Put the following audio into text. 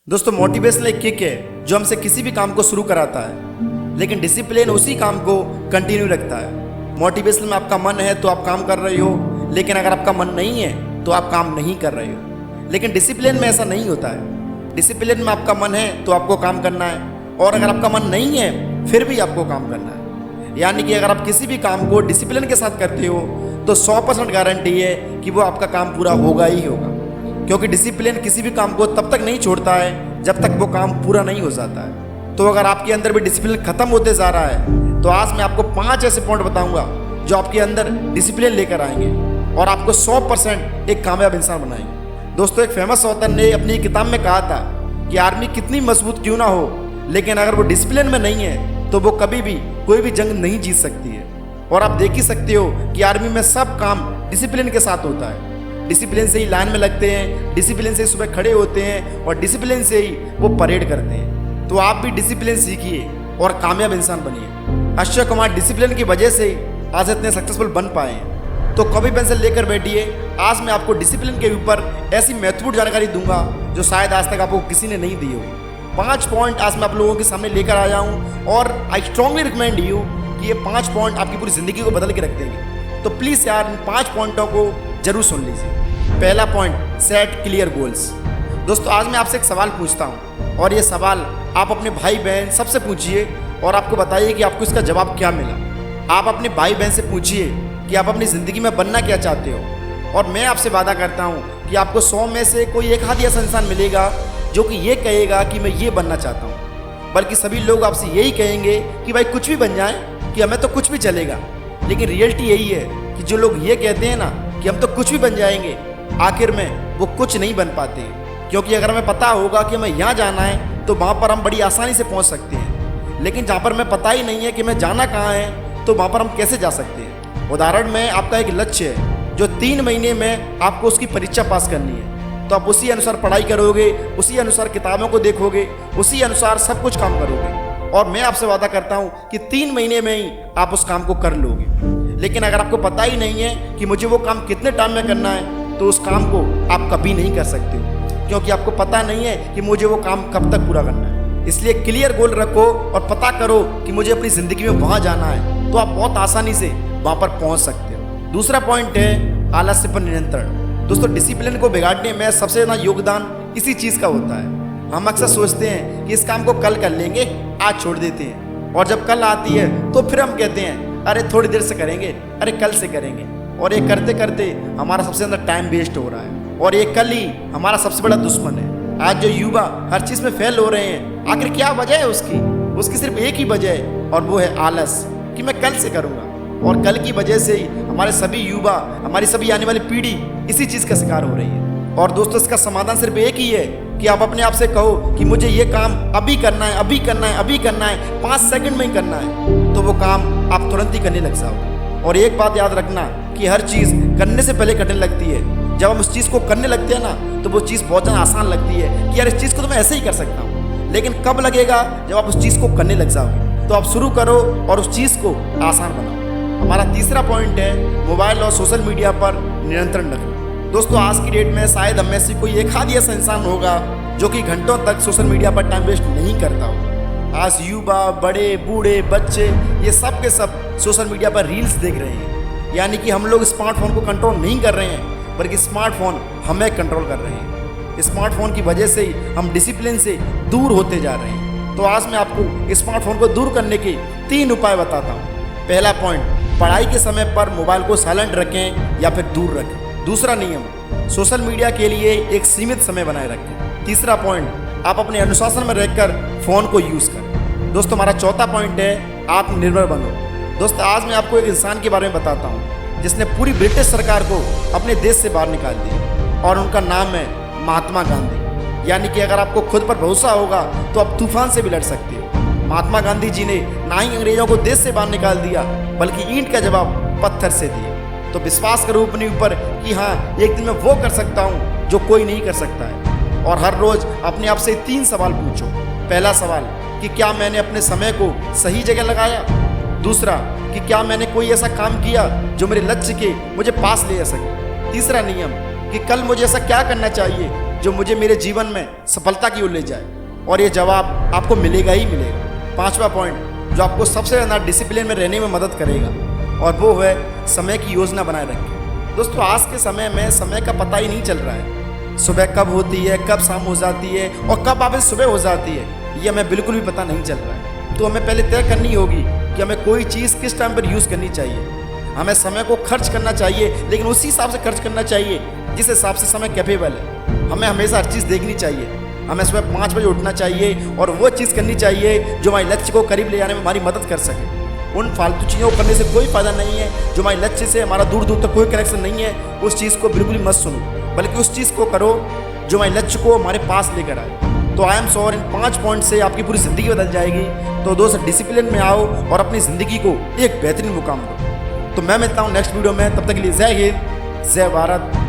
दोस्तों मोटिवेशन एक किक है जो हमसे किसी भी काम को शुरू कराता है, लेकिन डिसिप्लिन उसी काम को कंटिन्यू रखता है। मोटिवेशन में आपका मन है तो आप काम कर रहे हो, लेकिन अगर आपका मन नहीं है तो आप काम नहीं कर रहे हो। लेकिन डिसिप्लिन में ऐसा नहीं होता है। डिसिप्लिन में आपका मन है तो आपको काम करना है, और अगर आपका मन नहीं है फिर भी आपको काम करना है। यानी कि अगर आप किसी भी काम को डिसिप्लिन के साथ करते हो तो 100% गारंटी है कि वो आपका काम पूरा होगा ही होगा, क्योंकि डिसिप्लिन किसी भी काम को तब तक नहीं छोड़ता है जब तक वो काम पूरा नहीं हो जाता है। तो अगर आपके अंदर भी डिसिप्लिन खत्म होते जा रहा है तो आज मैं आपको 5 ऐसे पॉइंट बताऊंगा जो आपके अंदर डिसिप्लिन लेकर आएंगे और आपको 100% एक कामयाब इंसान बनाएंगे। दोस्तों, एक फेमस ऑथर ने अपनी किताब में कहा था कि आर्मी कितनी मजबूत क्यों ना हो, लेकिन अगर वो डिसिप्लिन में नहीं है तो वो कभी भी कोई भी जंग नहीं जीत सकती है। और आप देख ही सकते हो कि आर्मी में सब काम डिसिप्लिन के साथ होता है। डिसिप्लिन से ही लाइन में लगते हैं, डिसिप्लिन से ही सुबह खड़े होते हैं और डिसिप्लिन से ही वो परेड करते हैं। तो आप भी डिसिप्लिन सीखिए और कामयाब इंसान बनिए। अक्षय कुमार डिसिप्लिन की वजह से ही आज इतने सक्सेसफुल बन पाए हैं। तो कॉपी पेंसिल लेकर बैठिए। आज मैं आपको डिसिप्लिन के ऊपर ऐसी महत्वपूर्ण जानकारी दूंगा जो शायद आज तक आपको किसी ने नहीं दी हो। 5 पॉइंट आज मैं आप लोगों के सामने लेकर आया हूँ और आई स्ट्रांगली रिकमेंड यू कि ये 5 पॉइंट आपकी पूरी जिंदगी को बदल के रख देंगे। तो प्लीज़ यार, इन 5 पॉइंटों को जरूर सुन लीजिए। पहला पॉइंट, सेट क्लियर गोल्स। दोस्तों, आज मैं आपसे एक सवाल पूछता हूँ और ये सवाल आप अपने भाई बहन सबसे पूछिए और आपको बताइए कि आपको इसका जवाब क्या मिला। आप अपने भाई बहन से पूछिए कि आप अपनी ज़िंदगी में बनना क्या चाहते हो, और मैं आपसे वादा करता हूँ कि आपको 100 में से कोई एक आध ऐसा इंसान मिलेगा जो कि ये कहेगा कि मैं ये बनना चाहता हूँ। बल्कि सभी लोग आपसे यही कहेंगे कि भाई कुछ भी बन जाए, कि हमें तो कुछ भी चलेगा। लेकिन रियलिटी यही है कि जो लोग ये कहते हैं ना कि हम तो कुछ भी बन जाएंगे, आखिर में वो कुछ नहीं बन पाते। क्योंकि अगर हमें पता होगा कि हमें यहाँ जाना है तो वहाँ पर हम बड़ी आसानी से पहुँच सकते हैं, लेकिन जहाँ पर हमें पता ही नहीं है कि हमें जाना कहाँ है तो वहाँ पर हम कैसे जा सकते हैं। उदाहरण में आपका एक लक्ष्य है जो 3 महीने में आपको उसकी परीक्षा पास करनी है, तो आप उसी अनुसार पढ़ाई करोगे, उसी अनुसार किताबों को देखोगे, उसी अनुसार सब कुछ काम करोगे, और मैं आपसे वादा करता हूँ कि 3 महीने में ही आप उस काम को कर लोगे। लेकिन अगर आपको पता ही नहीं है कि मुझे वो काम कितने टाइम में करना है तो उस काम को आप कभी नहीं कर सकते, क्योंकि आपको पता नहीं है कि मुझे वो काम कब तक पूरा करना है। इसलिए क्लियर गोल रखो और पता करो कि मुझे अपनी ज़िंदगी में वहाँ जाना है, तो आप बहुत आसानी से वहाँ पर पहुँच सकते हो। दूसरा पॉइंट है आलस्य पर नियंत्रण। दोस्तों, डिसिप्लिन को बिगाड़ने में सबसे ज़्यादा योगदान इसी चीज़ का होता है। हम अक्सर सोचते हैं कि इस काम को कल कर लेंगे, आज छोड़ देते हैं, और जब कल आती है तो फिर हम कहते हैं अरे थोड़ी देर से करेंगे, अरे कल से करेंगे, और ये करते करते हमारा सबसे ज़्यादा टाइम वेस्ट हो रहा है, और ये कल ही हमारा सबसे बड़ा दुश्मन है। आज जो युवा हर चीज़ में फेल हो रहे हैं, आखिर क्या वजह है उसकी सिर्फ एक ही वजह है, और वो है आलस, कि मैं कल से करूँगा। और कल की वजह से ही हमारे सभी युवा, हमारी सभी आने वाली पीढ़ी इसी चीज़ का शिकार हो रही है। और दोस्तों, इसका समाधान सिर्फ एक ही है कि आप अपने आप से कहो कि मुझे ये काम अभी करना है, अभी करना है, अभी करना है, 5 सेकंड में ही करना है, तो वो काम आप तुरंत ही करने लग जाओ। और एक बात याद रखना कि हर चीज़ करने से पहले करने लगती है। जब हम उस चीज़ को करने लगते हैं ना तो वो चीज़ बहुत ज़्यादा आसान लगती है कि यार इस चीज़ को तो मैं ऐसे ही कर सकता हूँ, लेकिन कब लगेगा जब आप उस चीज़ को करने लग जाओगे। तो आप शुरू करो और उस चीज़ को आसान बनाओ। हमारा तीसरा पॉइंट है मोबाइल और सोशल मीडिया पर नियंत्रण रखना। दोस्तों, आज की डेट में शायद हम में से कोई एक आध ऐसा इंसान होगा जो कि घंटों तक सोशल मीडिया पर टाइम वेस्ट नहीं करता हो। आज युवा, बड़े, बूढ़े, बच्चे, ये सब के सब सोशल मीडिया पर रील्स देख रहे हैं। यानी कि हम लोग स्मार्टफोन को कंट्रोल नहीं कर रहे हैं, बल्कि स्मार्टफोन हमें कंट्रोल कर रहे हैं। स्मार्टफोन की वजह से ही हम डिसिप्लिन से दूर होते जा रहे हैं। तो आज मैं आपको स्मार्टफोन को दूर करने के 3 उपाय बताता हूँ। पहला पॉइंट, पढ़ाई के समय पर मोबाइल को साइलेंट रखें या फिर दूर रखें। दूसरा नियम, सोशल मीडिया के लिए एक सीमित समय बनाए रखें। तीसरा पॉइंट, आप अपने अनुशासन में रहकर फ़ोन को यूज़ करें। दोस्तों, हमारा चौथा पॉइंट है आत्मनिर्भर बनो। दोस्तों, आज मैं आपको एक इंसान के बारे में बताता हूँ जिसने पूरी ब्रिटिश सरकार को अपने देश से बाहर निकाल दिया, और उनका नाम है महात्मा गांधी। यानी कि अगर आपको खुद पर भरोसा होगा तो आप तूफान से भी लड़ सकते हो। महात्मा गांधी जी ने ना ही अंग्रेजों को देश से बाहर निकाल दिया, बल्कि ईंट का जवाब पत्थर से दिया। तो विश्वास करो अपने ऊपर कि हाँ, एक दिन मैं वो कर सकता हूँ जो कोई नहीं कर सकता है। और हर रोज़ अपने आप से 3 सवाल पूछो। पहला सवाल कि क्या मैंने अपने समय को सही जगह लगाया। दूसरा कि क्या मैंने कोई ऐसा काम किया जो मेरे लक्ष्य के मुझे पास ले जा सके। तीसरा नियम कि कल मुझे ऐसा क्या करना चाहिए जो मुझे मेरे जीवन में सफलता की ओर ले जाए, और ये जवाब आपको मिलेगा ही मिलेगा। पांचवा पॉइंट जो आपको सबसे ज़्यादा डिसिप्लिन में रहने में मदद करेगा, और वो है समय की योजना बनाए रखें। दोस्तों, आज के समय में समय का पता ही नहीं चल रहा है। सुबह कब होती है, कब शाम हो जाती है, और कब वापस सुबह हो जाती है, ये हमें बिल्कुल भी पता नहीं चल रहा है। तो हमें पहले तय करनी होगी कि हमें कोई चीज़ किस टाइम पर यूज़ करनी चाहिए। हमें समय को खर्च करना चाहिए, लेकिन उसी हिसाब से खर्च करना चाहिए जिस हिसाब से समय कैपेबल है। हमें हमेशा हर चीज़ देखनी चाहिए। हमें सुबह 5 बजे उठना चाहिए और वो चीज़ करनी चाहिए जो हमारे लक्ष्य को करीब ले जाने में हमारी मदद कर सके। उन फालतू चीज़ों को करने से कोई फ़ायदा नहीं है। जो हमारे लक्ष्य से हमारा दूर दूर तक कोई कनेक्शन नहीं है, उस चीज़ को बिल्कुल ही मत सुनो, बल्कि उस चीज़ को करो जो हमारे लक्ष्य को हमारे पास लेकर आए। तो I am sure in 5 point से आपकी पूरी ज़िंदगी बदल जाएगी। तो दोस्त, डिसिप्लिन में आओ और अपनी ज़िंदगी को एक बेहतरीन मुकाम दो। तो मैं मिलता हूँ नेक्स्ट वीडियो में। तब तक के लिए जय हिंद, जय भारत।